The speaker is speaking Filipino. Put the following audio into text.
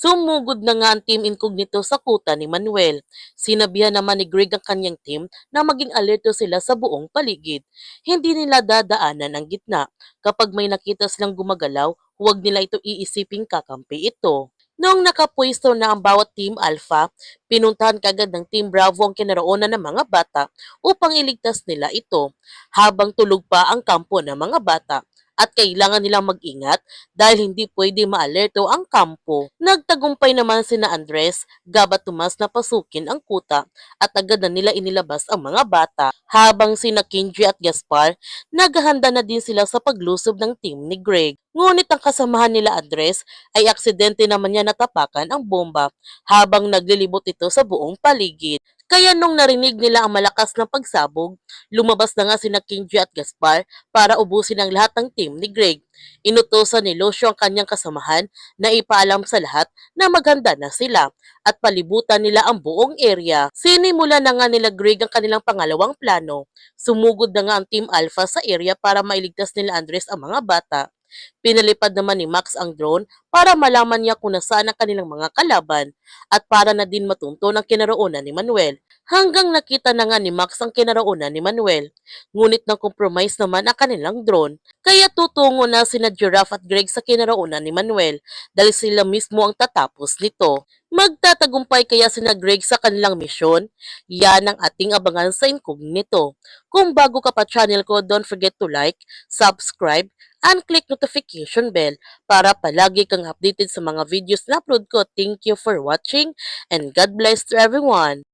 Sumugod na nga ang Team Incognito sa kuta ni Manuel. Sinabihan naman ni Greg ang kanyang team na maging alerto sila sa buong paligid. Hindi nila dadaanan ang gitna. Kapag may nakita silang gumagalaw, huwag nila ito iisiping kakampi ito. Noong nakapwesto na ang bawat Team Alpha, pinuntahan kagad ng Team Bravo ang kinaroonan ng mga bata upang iligtas nila ito, habang tulog pa ang kampo ng mga bata at kailangan nilang mag-ingat dahil hindi pwede maalerto ang kampo. Nagtagumpay naman sina Andres, Gab at Tomas na pasukin ang kuta at agad na nila inilabas ang mga bata, habang sina Kenji at Gaspar naghahanda na din sila sa paglusob ng team ni Greg. Ngunit ang kasamahan nila Andres ay aksidente naman niya natapakan ang bomba habang naglilibot ito sa buong paligid. Kaya nung narinig nila ang malakas na pagsabog, lumabas na nga sina Kenji at Gaspar para ubusin ang lahat ng team ni Greg. Inutosan ni Lucio ang kanyang kasamahan na ipaalam sa lahat na maghanda na sila at palibutan nila ang buong area. Sinimula na nga nila Greg ang kanilang pangalawang plano. Sumugod na nga ang Team Alpha sa area para mailigtas nila Andres ang mga bata. Pinalipad naman ni Max ang drone para malaman niya kung nasaan ang kanilang mga kalaban at para na din matunto ng kinaroonan ni Manuel. Hanggang nakita na nga ni Max ang kinaroonan ni Manuel. Ngunit nang compromise naman ang kanilang drone. Kaya tutungo na sina Giraffe at Greg sa kinaroonan ni Manuel dahil sila mismo ang tatapos nito. Magtatagumpay kaya sina Greg sa kanilang misyon? Yan ang ating abangan sa Incognito. Kung bago ka pa channel ko, don't forget to like, subscribe, and click notification bell para palagi kang updated sa mga videos na upload ko. Thank you for watching and God bless to everyone.